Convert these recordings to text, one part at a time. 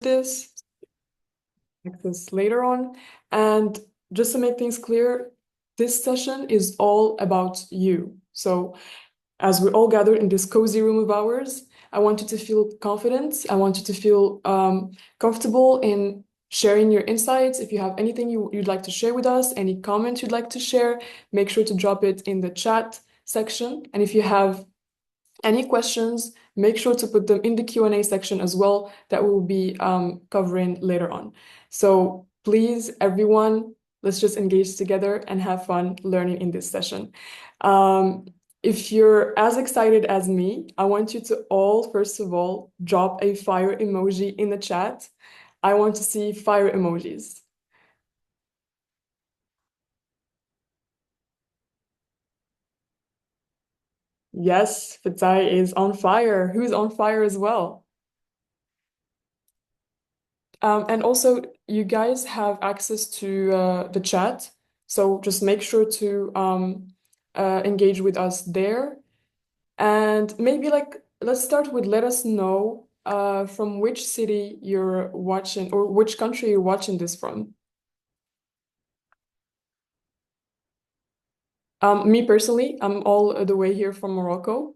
this later on. And just to make things clear, this session is all about you. So as we all gathered in this cozy room of ours, I want you to feel confident. I want you to feel comfortable in sharing your insights. If you have anything you'd like to share with us, any comments you'd like to share, make sure to drop it in the chat section. And if you have any questions, make sure to put them in the Q&A section as well that we'll be covering later on. So please, everyone, let's just engage together and have fun learning in this session. If you're as excited as me, I want you to all, first of all, drop a fire emoji in the chat. I want to see fire emojis. Yes, Fadzai is on fire. Who's on fire as well? And also, you guys have access to the chat, so just make sure to engage with us there. And maybe let's start with let us know from which city you're watching or which country you're watching this from. Me personally, I'm all the way here from Morocco.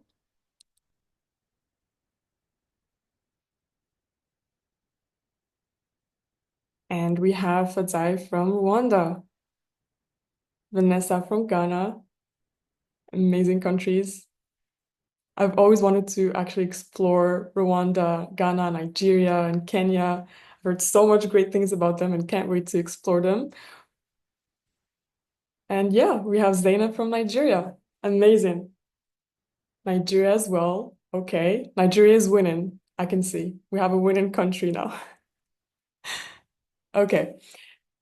And we have Fadzai from Rwanda, Vanessa from Ghana, amazing countries. I've always wanted to actually explore Rwanda, Ghana, Nigeria, and Kenya. I've heard so much great things about them and can't wait to explore them. And yeah, we have Zainab from Nigeria. Amazing. Nigeria as well. Okay. Nigeria is winning. I can see. We have a winning country now. Okay.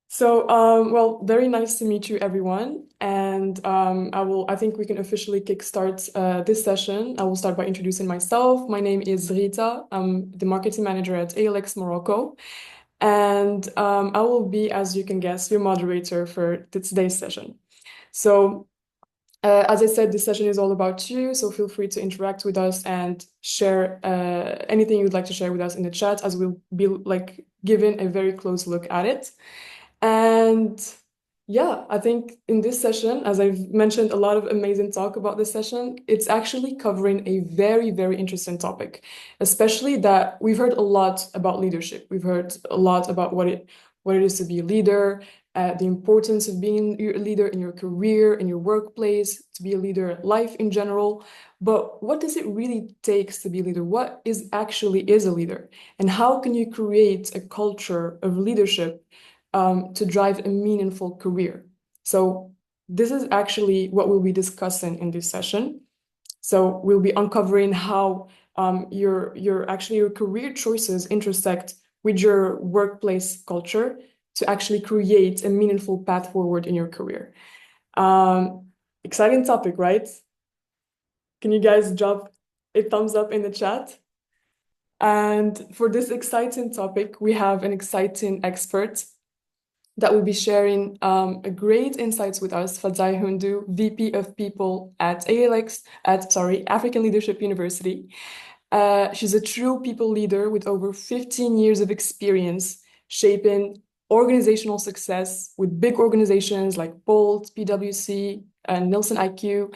So, well, very nice to meet you, everyone. And I think we can officially kickstart this session. I will start by introducing myself. My name is Rita. I'm the marketing manager at ALX Morocco. And I will be, as you can guess, your moderator for today's session. So, as I said, this session is all about you. So feel free to interact with us and share anything you'd like to share with us in the chat, as we'll be giving a very close look at it. And yeah, I think in this session, as I've mentioned, a lot of amazing talk about this session, it's actually covering a very, very interesting topic, especially that we've heard a lot about leadership. We've heard a lot about what it is to be a leader, the importance of being a leader in your career, in your workplace, to be a leader in life in general. But what does it really takes to be a leader? What is a leader? And how can you create a culture of leadership to drive a meaningful career? So this is actually what we'll be discussing in this session. So we'll be uncovering how your career choices intersect with your workplace culture to actually create a meaningful path forward in your career. Exciting topic, right? Can you guys drop a thumbs up in the chat? And for this exciting topic, we have an exciting expert that will be sharing a great insights with us, Fadzai Hundu, VP of People at African Leadership University. She's a true people leader with over 15 years of experience shaping organizational success with big organizations like Bolt, PwC, and Nielsen IQ.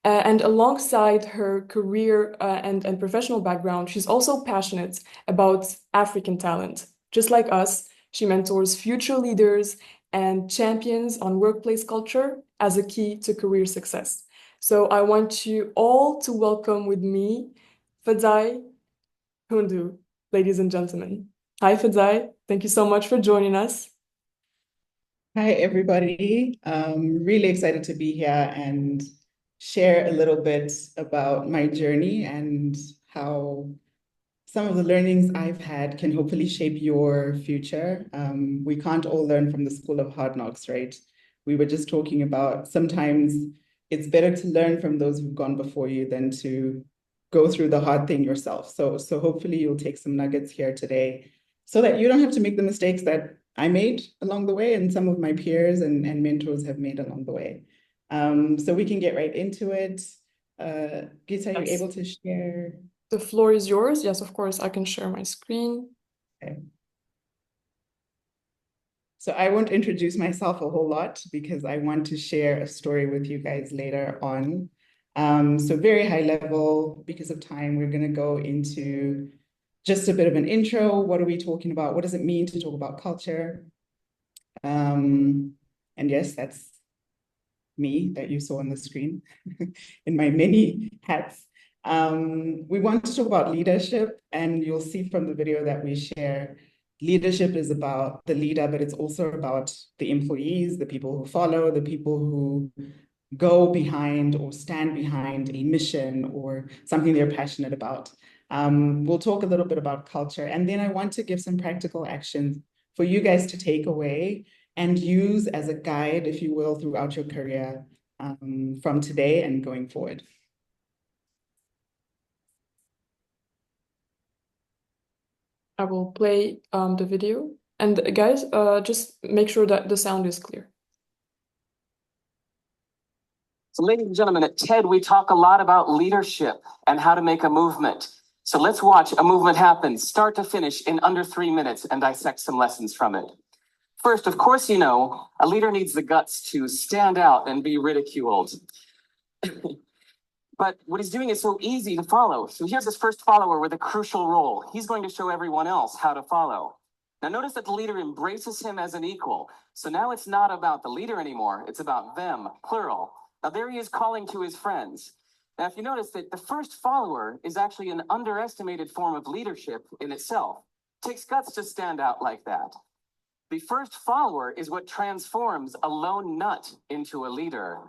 And alongside her career and professional background, she's also passionate about African talent. Just like us, she mentors future leaders and champions on workplace culture as a key to career success. So I want you all to welcome with me Fadzai Hundu, ladies and gentlemen. Hi, Fadzai. Thank you so much for joining us. Hi, everybody. Really excited to be here and share a little bit about my journey and how some of the learnings I've had can hopefully shape your future. We can't all learn from the school of hard knocks, right? We were just talking about sometimes it's better to learn from those who've gone before you than to go through the hard thing yourself. So hopefully you'll take some nuggets here today so that you don't have to make the mistakes that I made along the way and some of my peers and mentors have made along the way. So we can get right into it. Gita, you're able to share? The floor is yours. Yes, of course, I can share my screen. Okay. So I won't introduce myself a whole lot because I want to share a story with you guys later on. So very high level, because of time, we're going to go into just a bit of an intro. What are we talking about? What does it mean to talk about culture? And yes, that's me that you saw on the screen in my many hats. We want to talk about leadership, and you'll see from the video that we share, leadership is about the leader, but it's also about the employees, the people who follow, the people who go behind or stand behind a mission or something they're passionate about. We'll talk a little bit about culture, and then I want to give some practical actions for you guys to take away and use as a guide, if you will, throughout your career from today and going forward. I will play the video. And guys, just make sure that the sound is clear. So ladies and gentlemen, at TED, we talk a lot about leadership and how to make a movement. So let's watch a movement happen, start to finish, in under 3 minutes and dissect some lessons from it. First, of course, you know, a leader needs the guts to stand out and be ridiculed. But what he's doing is so easy to follow. So here's his first follower with a crucial role. He's going to show everyone else how to follow. Now notice that the leader embraces him as an equal. So now it's not about the leader anymore. It's about them, plural. Now there he is calling to his friends. Now if you notice that the first follower is actually an underestimated form of leadership in itself. It takes guts to stand out like that. The first follower is what transforms a lone nut into a leader.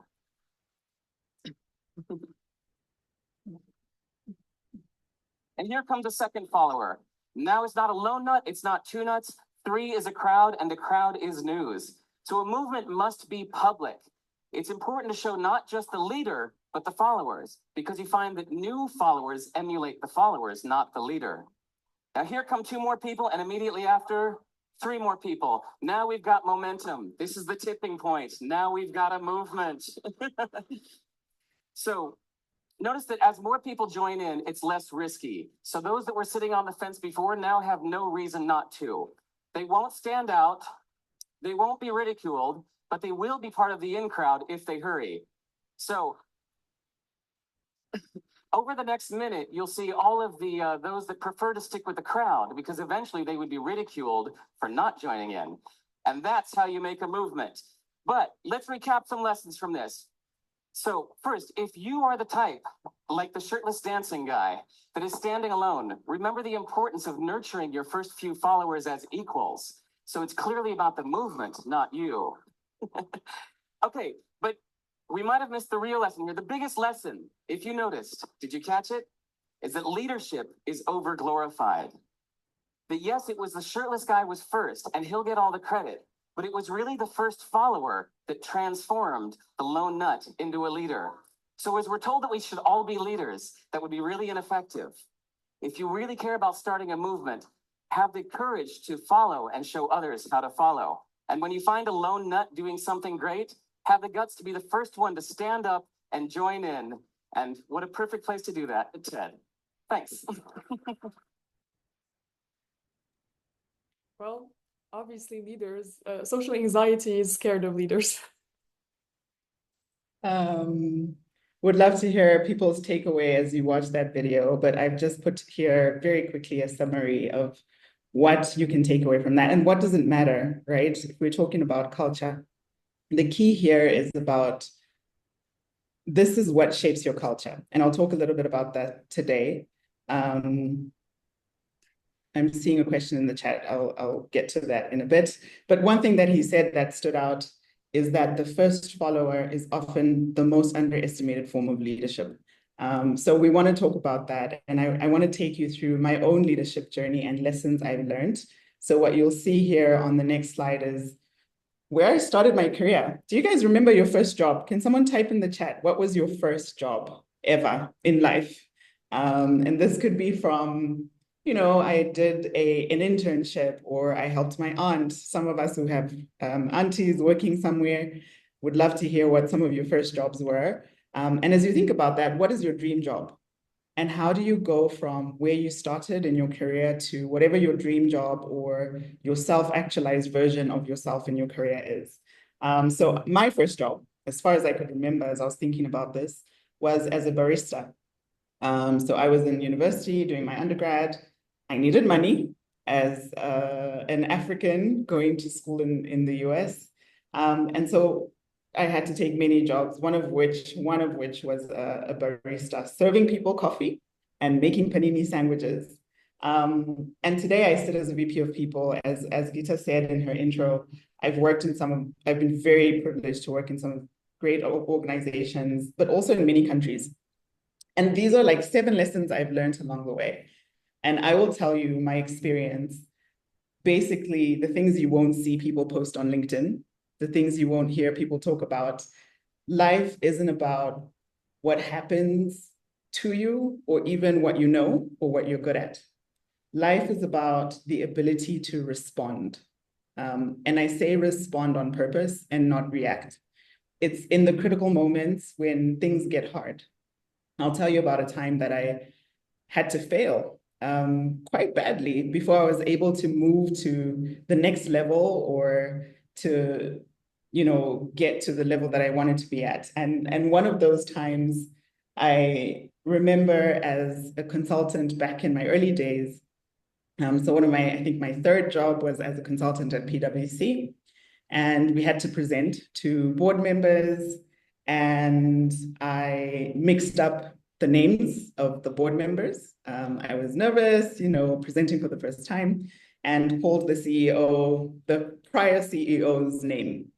And here comes a second follower. Now it's not a lone nut, it's not two nuts. 3 is a crowd, and the crowd is news. So a movement must be public. It's important to show not just the leader, but the followers, because you find that new followers emulate the followers, not the leader. Now here come 2 more people, and immediately after, 3 more people. Now we've got momentum. This is the tipping point. Now we've got a movement. So notice that as more people join in, it's less risky. So those that were sitting on the fence before now have no reason not to. They won't stand out, they won't be ridiculed, but they will be part of the in crowd if they hurry. So over the next minute, you'll see all of the those that prefer to stick with the crowd, because eventually they would be ridiculed for not joining in. And that's how you make a movement. But let's recap some lessons from this. So first, if you are the type, like the shirtless dancing guy, that is standing alone, remember the importance of nurturing your first few followers as equals. So it's clearly about the movement, not you. Okay, but we might have missed the real lesson here. The biggest lesson, if you noticed, did you catch it? Is that leadership is over-glorified. That yes, it was the shirtless guy was first, and he'll get all the credit. But it was really the first follower that transformed the lone nut into a leader. So as we're told that we should all be leaders, that would be really ineffective. If you really care about starting a movement, have the courage to follow and show others how to follow. And when you find a lone nut doing something great, have the guts to be the first one to stand up and join in. And what a perfect place to do that, TED. Thanks. Well, obviously leaders, social anxiety is scared of leaders. Would love to hear people's takeaway as you watch that video, but I've just put here very quickly a summary of what you can take away from that and what doesn't matter, right? If we're talking about culture, the key here is about this is what shapes your culture. And I'll talk a little bit about that today. I'm seeing a question in the chat. I'll get to that in a bit. But one thing that he said that stood out is that the first follower is often the most underestimated form of leadership. So we want to talk about that. And I want to take you through my own leadership journey and lessons I've learned. So what you'll see here on the next slide is where I started my career. Do you guys remember your first job? Can someone type in the chat? What was your first job ever in life? And this could be from, you know, I did an internship, or I helped my aunt. Some of us who have aunties working somewhere would love to hear what some of your first jobs were. And as you think about that, what is your dream job? And how do you go from where you started in your career to whatever your dream job or your self-actualized version of yourself in your career is? So my first job, as far as I could remember, as I was thinking about this, was as a barista. So I was in university doing my undergrad. I needed money as an African going to school in the US. And so I had to take many jobs, one of which was a barista, serving people coffee and making panini sandwiches. And today I sit as a VP of people, as Gita said in her intro. I've been very privileged to work in some great organizations, but also in many countries. And these are like 7 lessons I've learned along the way. And I will tell you my experience, basically the things you won't see people post on LinkedIn, the things you won't hear people talk about. Life isn't about what happens to you or even what you know or what you're good at. Life is about the ability to respond. And I say respond on purpose and not react. It's in the critical moments when things get hard. I'll tell you about a time that I had to fail quite badly before I was able to move to the next level or to, get to the level that I wanted to be at. And one of those times I remember as a consultant back in my early days. So I think my third job was as a consultant at PwC. And we had to present to board members, and I mixed up the names of the board members. I was nervous, presenting for the first time, and called the CEO, the prior CEO's name,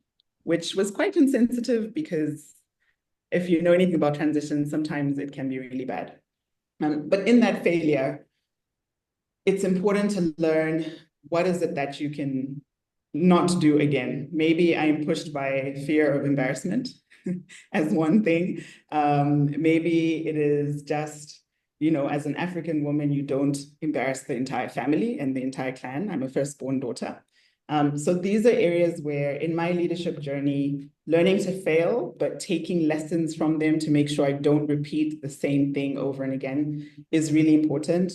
which was quite insensitive because if you know anything about transition, sometimes it can be really bad. But in that failure, it's important to learn what is it that you can not do again. Maybe I'm pushed by fear of embarrassment as one thing. Maybe it is just, as an African woman, you don't embarrass the entire family and the entire clan. I'm a firstborn daughter. So these are areas where in my leadership journey, learning to fail, but taking lessons from them to make sure I don't repeat the same thing over and again is really important.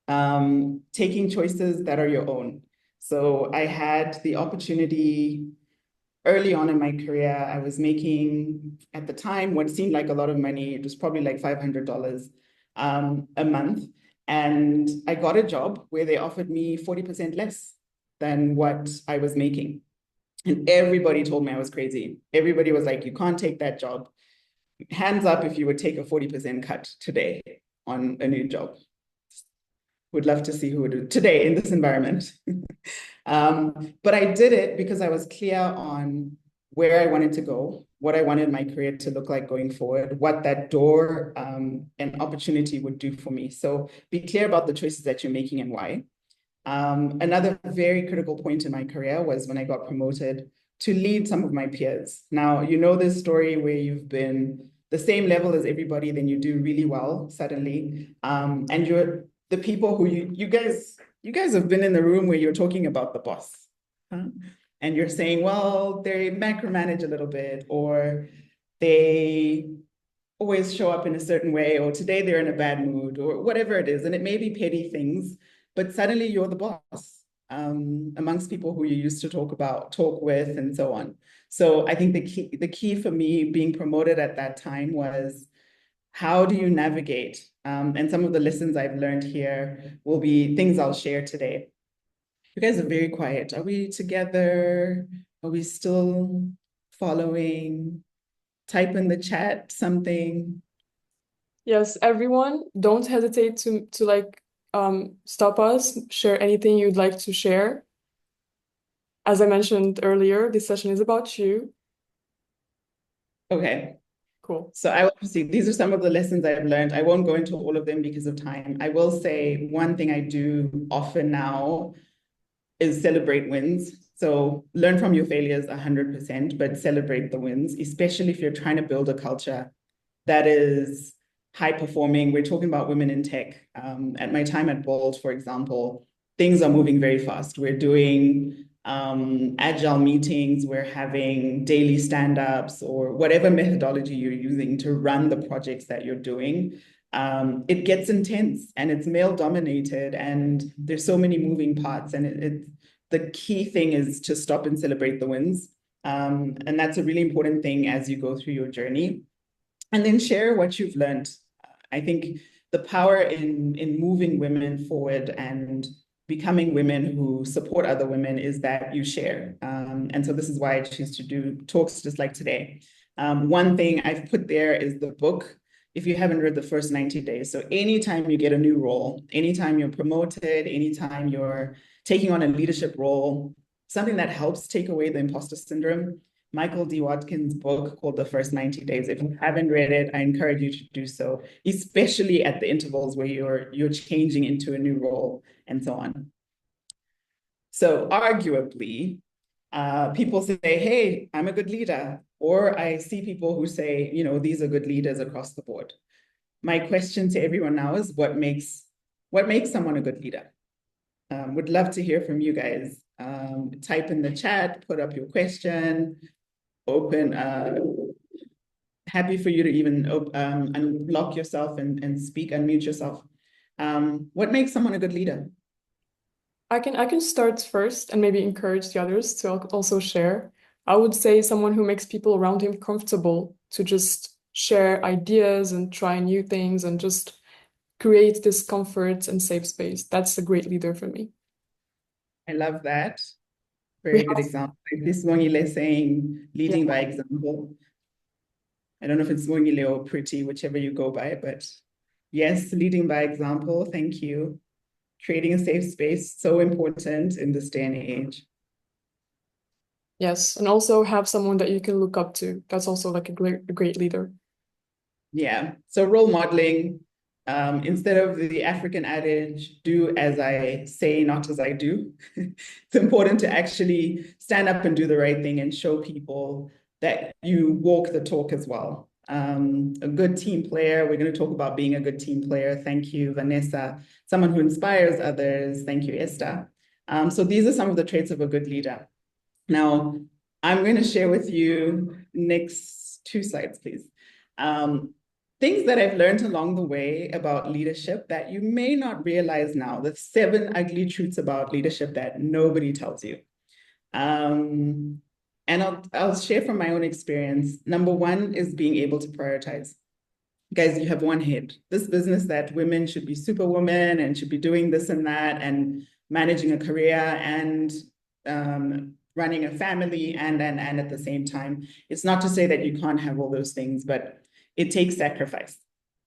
Taking choices that are your own. So I had the opportunity early on in my career. I was making, at the time, what seemed like a lot of money. It was probably like $500 a month. And I got a job where they offered me 40% less than what I was making. And everybody told me I was crazy. Everybody was like, you can't take that job. Hands up if you would take a 40% cut today on a new job. Would love to see who would do it today in this environment. But I did it because I was clear on where I wanted to go, what I wanted my career to look like going forward, what that door and opportunity would do for me. So be clear about the choices that you're making and why. Another very critical point in my career was when I got promoted to lead some of my peers. Now, you know this story where you've been the same level as everybody, then you do really well suddenly. And you're the people who you guys have been in the room where you're talking about the boss. Huh? And you're saying, well, they micromanage a little bit, or they always show up in a certain way, or today they're in a bad mood, or whatever it is. And it may be petty things, but suddenly you're the boss amongst people who you used to talk with, and so on. So I think the key for me being promoted at that time was, how do you navigate? And some of the lessons I've learned here will be things I'll share today. You guys are very quiet. Are we together? Are we still following? Type in the chat something. Yes, everyone, don't hesitate to stop us, share anything you'd like to share. As I mentioned earlier, this session is about you. Okay. Cool. So I will proceed. These are some of the lessons I've learned. I won't go into all of them because of time. I will say one thing I do often now is celebrate wins. So learn from your failures 100%, but celebrate the wins, especially if you're trying to build a culture that is high performing. We're talking about women in tech. At my time at Bolt, for example, things are moving very fast. We're doing agile meetings, we're having daily stand-ups, or whatever methodology you're using to run the projects that you're doing. it gets intense and it's male dominated and there's so many moving parts, and the key thing is to stop and celebrate the wins. And that's a really important thing as you go through your journey. And then share what you've learned. I think the power in moving women forward and becoming women who support other women is that you share. And so this is why I choose to do talks just like today. One thing I've put there is the book, if you haven't read the first 90 days. So anytime you get a new role, anytime you're promoted, anytime you're taking on a leadership role, something that helps take away the imposter syndrome, Michael D. Watkins' book called The First 90 Days. If you haven't read it, I encourage you to do so, especially at the intervals where you're changing into a new role and so on. So arguably, people say, hey, I'm a good leader. Or I see people who say, these are good leaders across the board. My question to everyone now is what makes someone a good leader? Would love to hear from you guys. Type in the chat, put up your question, open, happy for you to even unblock yourself and speak, unmute yourself. What makes someone a good leader? I can start first and maybe encourage the others to also share. I would say someone who makes people around him comfortable to just share ideas and try new things and just create this comfort and safe space. That's a great leader for me. I love that. Very good example. This Mwangile saying leading by example. I don't know if it's Mwangile or Pretty, whichever you go by, but yes, leading by example. Thank you. Creating a safe space, so important in this day and age. Yes, and also have someone that you can look up to. That's also like a great leader. Yeah, so role modeling, instead of the African adage, do as I say, not as I do. It's important to actually stand up and do the right thing and show people that you walk the talk as well. A good team player, we're going to talk about being a good team player. Thank you, Vanessa. Someone who inspires others. Thank you, Esther. So these are some of the traits of a good leader. Now, I'm going to share with you next 2 slides, please. Things that I've learned along the way about leadership that you may not realize now, the 7 ugly truths about leadership that nobody tells you. And I'll share from my own experience. Number 1 is being able to prioritize. Guys, you have one head. This business that women should be superwomen and should be doing this and that and managing a career and running a family and at the same time. It's not to say that you can't have all those things, but it takes sacrifice,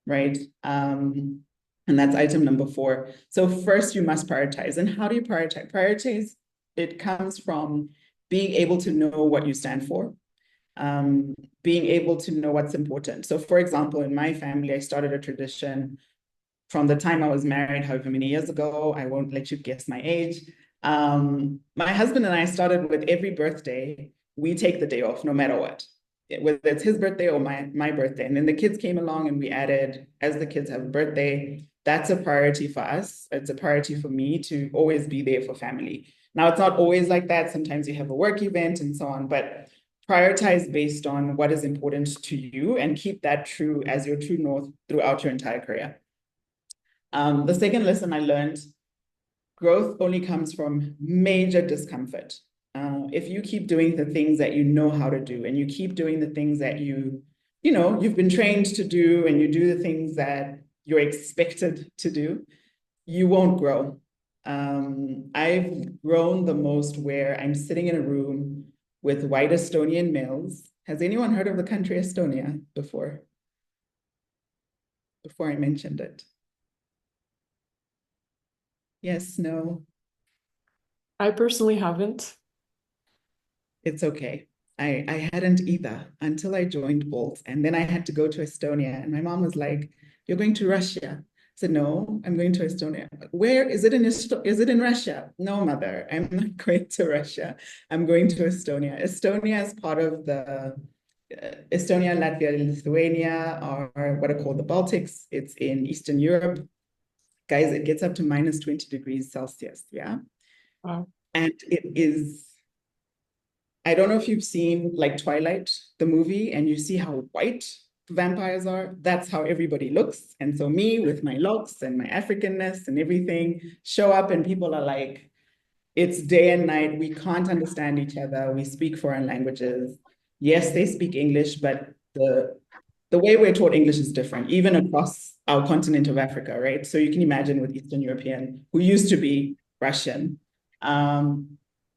right? And that's item number 4. So first you must prioritize. And how do you prioritize? Prioritize, it comes from being able to know what you stand for, being able to know what's important. So for example, in my family, I started a tradition from the time I was married, however many years ago. I won't let you guess my age. My husband and I started with every birthday, we take the day off no matter what, whether it's his birthday or my birthday. And then the kids came along and we added, as the kids have a birthday, that's a priority for us. It's a priority for me to always be there for family. Now, it's not always like that. Sometimes you have a work event and so on, but prioritize based on what is important to you and keep that true as your true north throughout your entire career. The second lesson I learned, growth only comes from major discomfort. If you keep doing the things that you know how to do and you keep doing the things that you've been trained to do and you do the things that you're expected to do, you won't grow. I've grown the most where I'm sitting in a room with white Estonian males. Has anyone heard of the country Estonia before I mentioned it? Yes, no? I personally haven't. It's okay. I hadn't either until I joined Bolt. And then I had to go to Estonia. And my mom was like, you're going to Russia. I said, no, I'm going to Estonia. Where is it is it in Russia? No, mother, I'm not going to Russia. I'm going to Estonia. Estonia is part of the Estonia, Latvia, Lithuania are what are called the Baltics. It's in Eastern Europe. Guys, it gets up to minus 20 degrees Celsius, yeah? Wow. And it is, I don't know if you've seen like Twilight, the movie, and you see how white vampires are, that's how everybody looks. And so me with my locks and my Africanness and everything show up and people are like, it's day and night. We can't understand each other. We speak foreign languages. Yes, they speak English, but the way we're taught English is different, even across our continent of Africa, right? So you can imagine with Eastern European, who used to be Russian,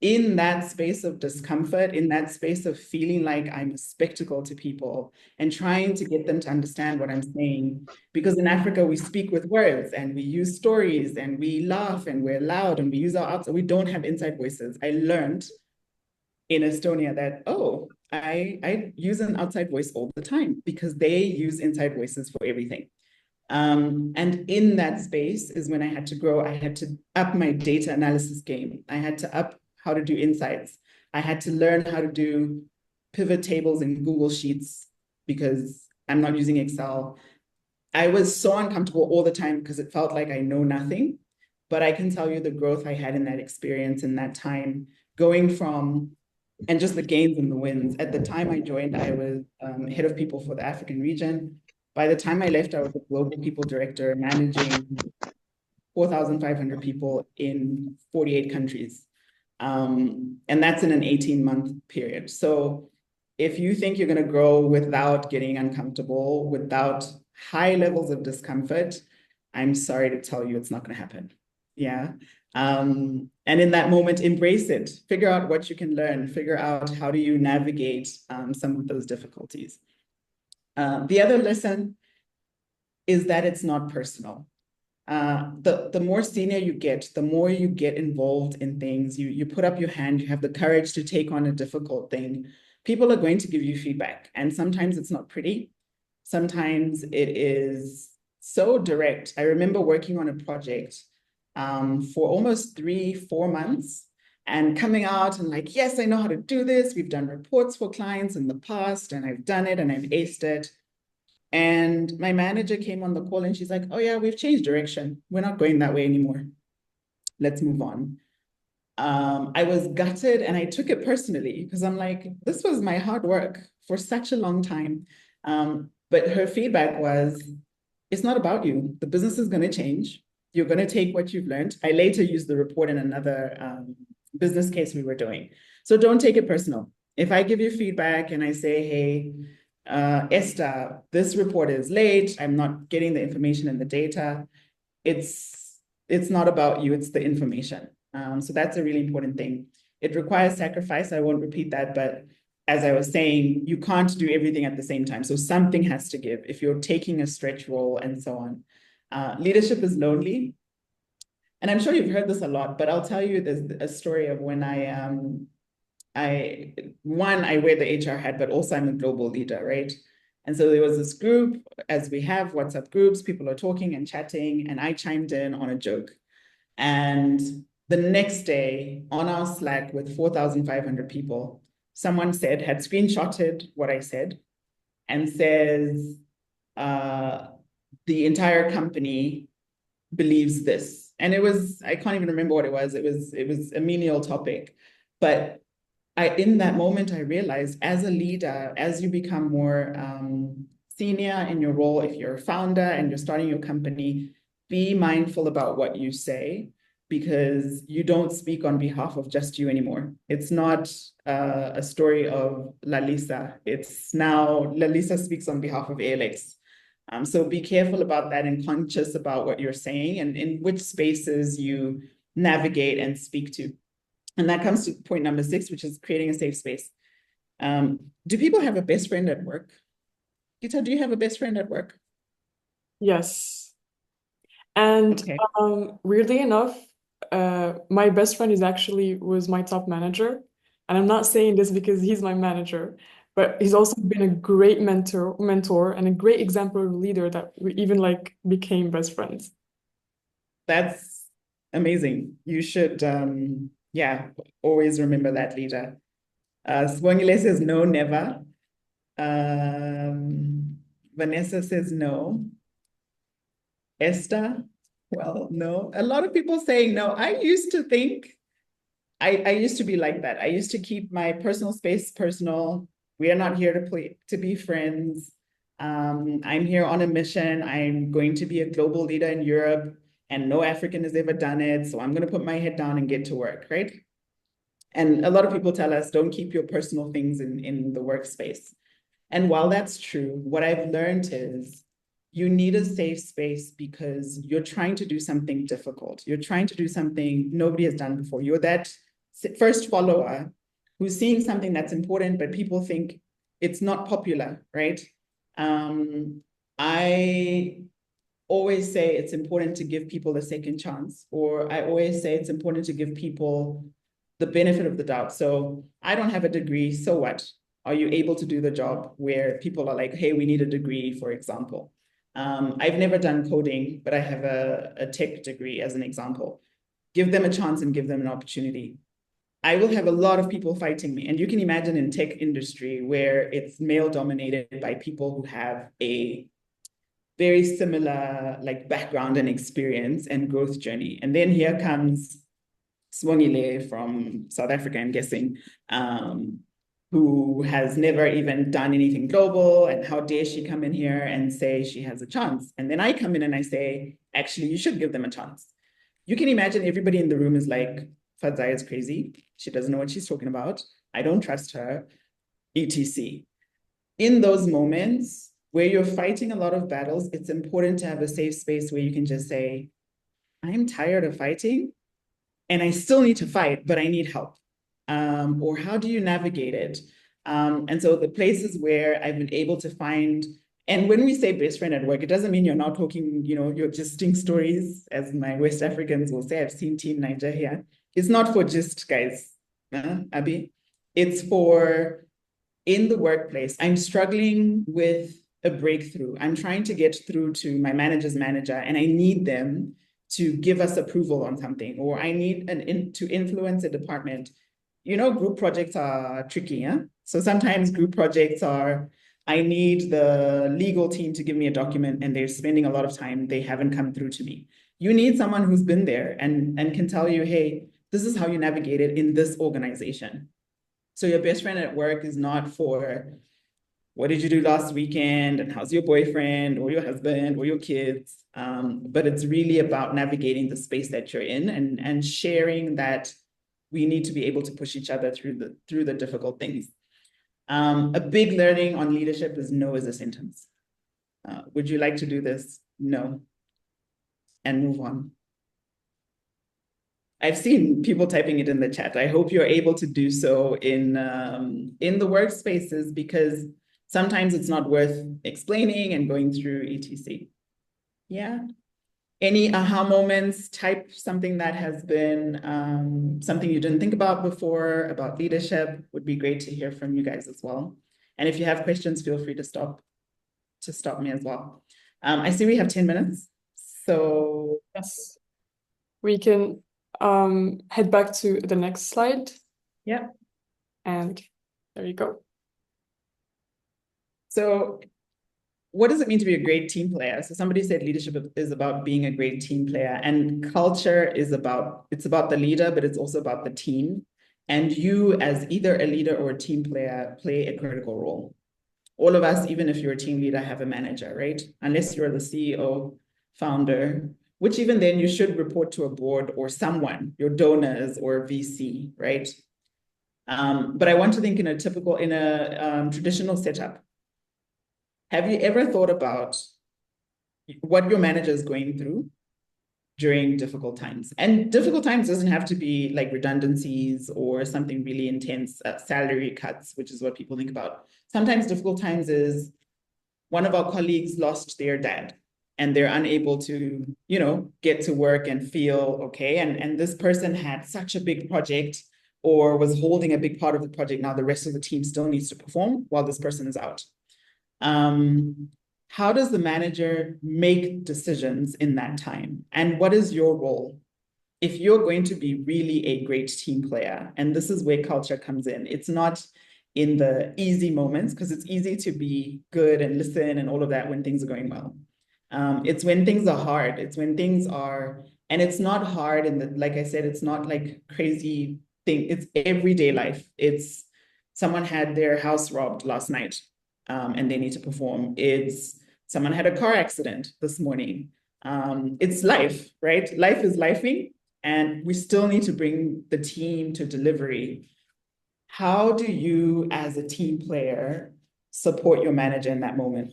in that space of discomfort, in that space of feeling like I'm a spectacle to people and trying to get them to understand what I'm saying. Because in Africa, we speak with words and we use stories and we laugh and we're loud and we use our outside. We don't have inside voices. I learned in Estonia that, oh, I use an outside voice all the time because they use inside voices for everything. And in that space is when I had to grow. I had to up my data analysis game. I had to up how to do insights. I had to learn how to do pivot tables in Google Sheets because I'm not using Excel. I was so uncomfortable all the time because it felt like I know nothing. But I can tell you the growth I had in that experience in that time, going from, and just the gains and the wins. At the time I joined, I was head of people for the African region. By the time I left, I was a global people director managing 4,500 people in 48 countries. And that's in an 18-month period. So if you think you're going to grow without getting uncomfortable, without high levels of discomfort, I'm sorry to tell you, it's not going to happen. Yeah. And in that moment, embrace it. Figure out what you can learn. Figure out how do you navigate some of those difficulties. The other lesson is that it's not personal. The more senior you get, the more you get involved in things, you put up your hand, you have the courage to take on a difficult thing, people are going to give you feedback. And sometimes it's not pretty. Sometimes it is so direct. I remember working on a project for almost 3-4 months and coming out and like, yes, I know how to do this. We've done reports for clients in the past and I've done it and I've aced it. And my manager came on the call and she's like, oh yeah, we've changed direction. We're not going that way anymore. Let's move on. I was gutted and I took it personally because I'm like, this was my hard work for such a long time. But her feedback was, it's not about you. The business is going to change. You're going to take what you've learned. I later used the report in another business case we were doing. So don't take it personal. If I give you feedback and I say, hey, Esther, this report is late. I'm not getting the information and the data. It's not about you. It's the information. So that's a really important thing. It requires sacrifice. I won't repeat that, but as I was saying, you can't do everything at the same time. So something has to give if you're taking a stretch role and so on. Leadership is lonely. And I'm sure you've heard this a lot, but I'll tell you there's a story of when I wear the HR hat, but also I'm a global leader, right? And so there was this group, as we have WhatsApp groups, people are talking and chatting, and I chimed in on a joke. And the next day on our Slack with 4,500 people, someone had screenshotted what I said and says, the entire company believes this. And it was, I can't even remember what it was. It was a menial topic. But in that moment, I realized as a leader, as you become more senior in your role, if you're a founder and you're starting your company, be mindful about what you say, because you don't speak on behalf of just you anymore. It's not a story of Lalisa. It's now Lalisa speaks on behalf of ALX. So be careful about that and conscious about what you're saying and in which spaces you navigate and speak to. And that comes to point number 6, which is creating a safe space. Do people have a best friend at work? Gita, do you have a best friend at work? Yes. And Okay. Weirdly enough, my best friend was my top manager. And I'm not saying this because he's my manager, but he's also been a great mentor and a great example of leader that we even like became best friends. That's amazing. You should, yeah, always remember that leader. Swangile says no, never. Vanessa says no. Esther, well, no. A lot of people saying no. I used to think, I used to be like that. I used to keep my personal space personal. We are not here to be friends. I'm here on a mission. I'm going to be a global leader in Europe, and no African has ever done it. So I'm going to put my head down and get to work, right? And a lot of people tell us, don't keep your personal things in the workspace. And while that's true, what I've learned is you need a safe space because you're trying to do something difficult. You're trying to do something nobody has done before. You're that first follower who's seeing something that's important, but people think it's not popular, right? I always say it's important to give people a second chance, or I always say it's important to give people the benefit of the doubt. So I don't have a degree, so what? Are you able to do the job? Where people are like, hey, we need a degree, for example. I've never done coding, but I have a tech degree as an example. Give them a chance and give them an opportunity. I will have a lot of people fighting me. And you can imagine in tech industry where it's male dominated by people who have a very similar like background and experience and growth journey. And then here comes Swangile from South Africa, I'm guessing, who has never even done anything global. And how dare she come in here and say she has a chance? And then I come in and I say, actually, you should give them a chance. You can imagine everybody in the room is like, Fadzai is crazy. She doesn't know what she's talking about. I don't trust her, etc. In those moments where you're fighting a lot of battles, it's important to have a safe space where you can just say, I'm tired of fighting and I still need to fight, but I need help. Or how do you navigate it? And so the places where I've been able to find, and when we say best friend at work, it doesn't mean you're not talking, you're gisting stories, as my West Africans will say. I've seen Team Niger here. It's not for gist, guys, Abby. It's for in the workplace. I'm struggling with a breakthrough. I'm trying to get through to my manager's manager, and I need them to give us approval on something, or I need to influence a department. Group projects are tricky, yeah? So sometimes group projects are, I need the legal team to give me a document and they're spending a lot of time, they haven't come through to me. You need someone who's been there and can tell you, hey, this is how you navigate it in this organization. So your best friend at work is not for, what did you do last weekend? And how's your boyfriend or your husband or your kids? But it's really about navigating the space that you're in and sharing that we need to be able to push each other through the difficult things. A big learning on leadership is no is a sentence. Would you like to do this? No. And move on. I've seen people typing it in the chat. I hope you're able to do so in the workspaces, because sometimes it's not worth explaining and going through etc. Yeah. Any aha moments? Type something that has been something you didn't think about before about leadership. Would be great to hear from you guys as well. And if you have questions, feel free to stop me as well. I see we have 10 minutes. So yes, we can head back to the next slide. Yeah. And there you go. So what does it mean to be a great team player? So somebody said leadership is about being a great team player, and culture is about the leader, but it's also about the team. And you as either a leader or a team player play a critical role. All of us, even if you're a team leader, have a manager, right? Unless you're the CEO, founder, which even then you should report to a board or someone, your donors or VC, right? But I want to think in a traditional setup. Have you ever thought about what your manager is going through during difficult times? And difficult times doesn't have to be like redundancies or something really intense, salary cuts, which is what people think about. Sometimes difficult times is one of our colleagues lost their dad and they're unable to, get to work and feel okay. And this person had such a big project or was holding a big part of the project. Now the rest of the team still needs to perform while this person is out. How does the manager make decisions in that time? And what is your role? If you're going to be really a great team player, and this is where culture comes in, it's not in the easy moments, because it's easy to be good and listen and all of that when things are going well. It's when things are hard. It's when things are, and it's not hard like I said, it's not like crazy thing. It's everyday life. It's someone had their house robbed last night. and they need to perform. It's someone had a car accident this morning. It's life, right? Life is lifing, and we still need to bring the team to delivery. How do you, as a team player, support your manager in that moment?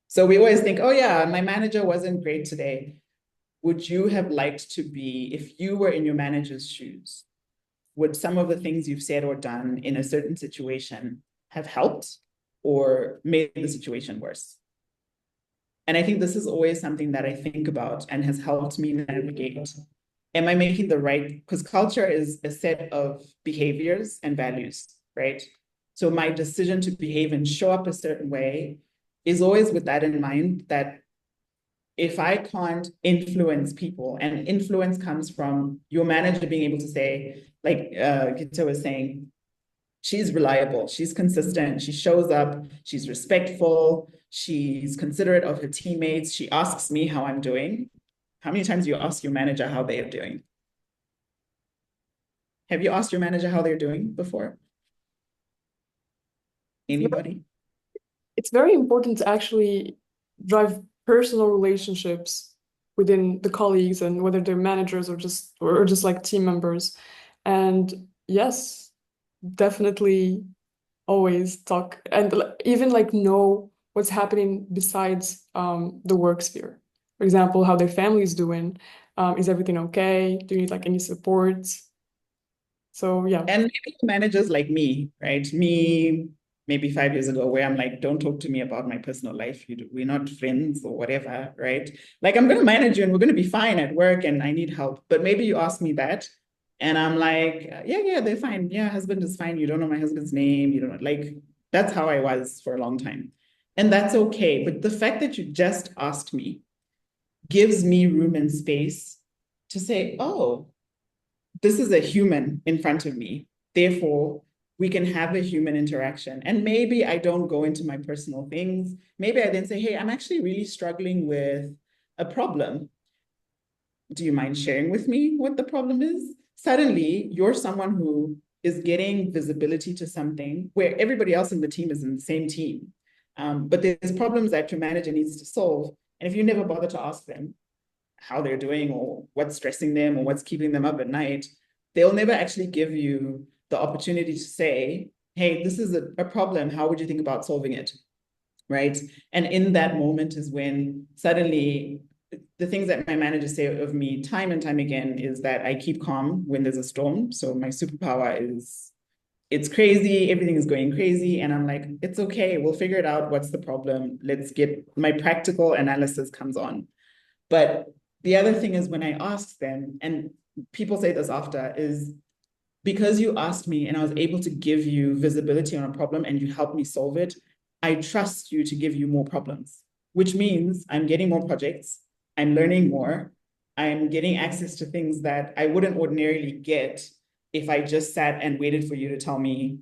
So we always think, oh yeah, my manager wasn't great today. Would you have liked to be, if you were in your manager's shoes, would some of the things you've said or done in a certain situation have helped or made the situation worse? And I think this is always something that I think about and has helped me navigate. Am I making the right, because culture is a set of behaviors and values, right? So my decision to behave and show up a certain way is always with that in mind, that if I can't influence people, and influence comes from your manager being able to say, like Gita was saying, she's reliable, she's consistent, she shows up, she's respectful, she's considerate of her teammates, she asks me how I'm doing. How many times do you ask your manager how they are doing? Have you asked your manager how they're doing before? Anybody? It's very important to actually drive personal relationships within the colleagues, and whether they're managers or just like team members. And yes, definitely always talk and even like know what's happening besides the work sphere. For example, how their family is doing. Is everything okay? Do you need like any support? So yeah. And maybe managers like me, right? Me, maybe 5 years ago, where I'm like, don't talk to me about my personal life. We're not friends or whatever, right? Like, I'm going to manage you and we're going to be fine at work and I need help. But maybe you ask me that and I'm like, yeah, they're fine. Yeah, husband is fine. You don't know my husband's name. You don't know, like, that's how I was for a long time. And that's okay. But the fact that you just asked me gives me room and space to say, oh, this is a human in front of me. Therefore, we can have a human interaction. And maybe I don't go into my personal things. Maybe I then say, hey, I'm actually really struggling with a problem. Do you mind sharing with me what the problem is? Suddenly, you're someone who is getting visibility to something where everybody else in the team is in the same team. But there's problems that your manager needs to solve. And if you never bother to ask them how they're doing or what's stressing them or what's keeping them up at night, they'll never actually give you the opportunity to say, hey, this is a problem. How would you think about solving it? Right. And in that moment is when suddenly the things that my managers say of me time and time again is that I keep calm when there's a storm. So my superpower is it's crazy, everything is going crazy. And I'm like, it's okay, we'll figure it out. What's the problem? Let's get my practical analysis comes on. But the other thing is when I ask them, and people say this after, is because you asked me and I was able to give you visibility on a problem and you helped me solve it, I trust you to give you more problems, which means I'm getting more projects, I'm learning more, I'm getting access to things that I wouldn't ordinarily get if I just sat and waited for you to tell me,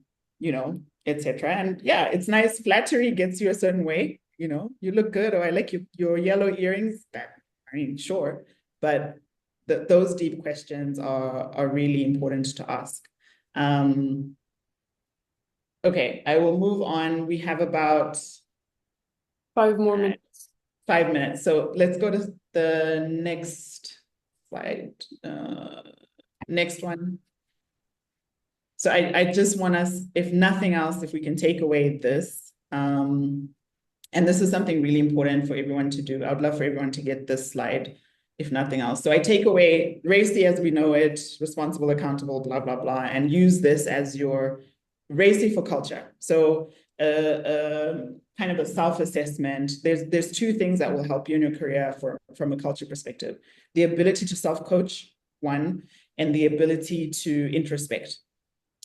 etc. And yeah, it's nice. Flattery gets you a certain way. You look good, or I like your yellow earrings. Sure. But those deep questions are really important to ask. Okay, I will move on. We have about 5 more minutes. 5 minutes. So let's go to the next slide. Next one. So I just want us, if nothing else, if we can take away this, and this is something really important for everyone to do. I would love for everyone to get this slide, if nothing else. So I take away RACI as we know it, responsible, accountable, blah, blah, blah, and use this as your RACI for culture. So kind of a self-assessment. There's two things that will help you in your career from a culture perspective. The ability to self-coach, one, and the ability to introspect.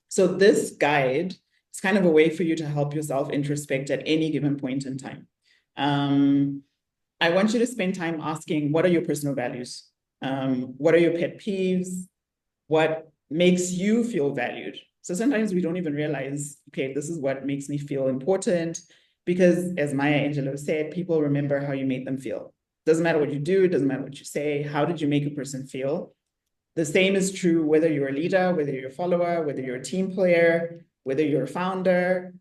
So this guide is kind of a way for you to help yourself introspect at any given point in time. I want you to spend time asking, what are your personal values? What are your pet peeves? What makes you feel valued? So sometimes we don't even realize, okay, this is what makes me feel important, because as Maya Angelou said, people remember how you made them feel. Doesn't matter what you do, it doesn't matter what you say, how did you make a person feel? The same is true whether you're a leader, whether you're a follower, whether you're a team player, whether you're a founder.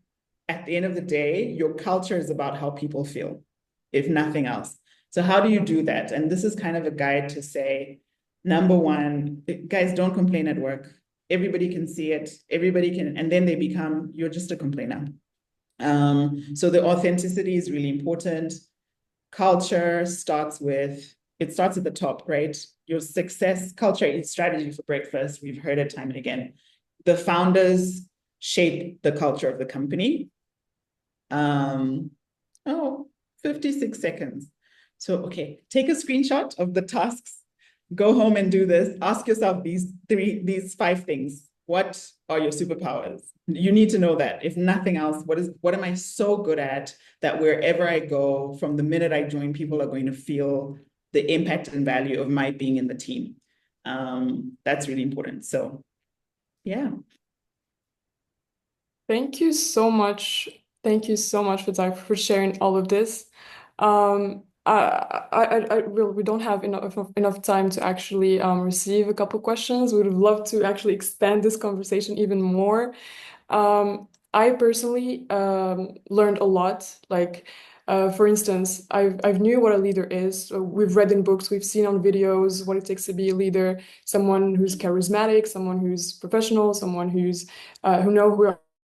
at the end of the day, your culture is about how people feel, if nothing else. So how do you do that? And this is kind of a guide to say, number one, guys, don't complain at work. Everybody can see it. Everybody can, and then they become, you're just a complainer. So the authenticity is really important. Culture starts at the top, right? Your success culture is strategy for breakfast. We've heard it time and again. The founders shape the culture of the company. 56 seconds. So, okay, take a screenshot of the tasks, go home and do this. Ask yourself these 5 things. What are your superpowers? You need to know that. If nothing else, what am I so good at that wherever I go, from the minute I join, people are going to feel the impact and value of my being in the team. That's really important. So, yeah. Thank you so much. Thank you so much, Fadzai, for sharing all of this. We don't have enough time to actually receive a couple questions. We would love to actually expand this conversation even more. I personally learned a lot. Like, for instance, I've knew what a leader is. So we've read in books, we've seen on videos what it takes to be a leader. Someone who's charismatic, someone who's professional, someone who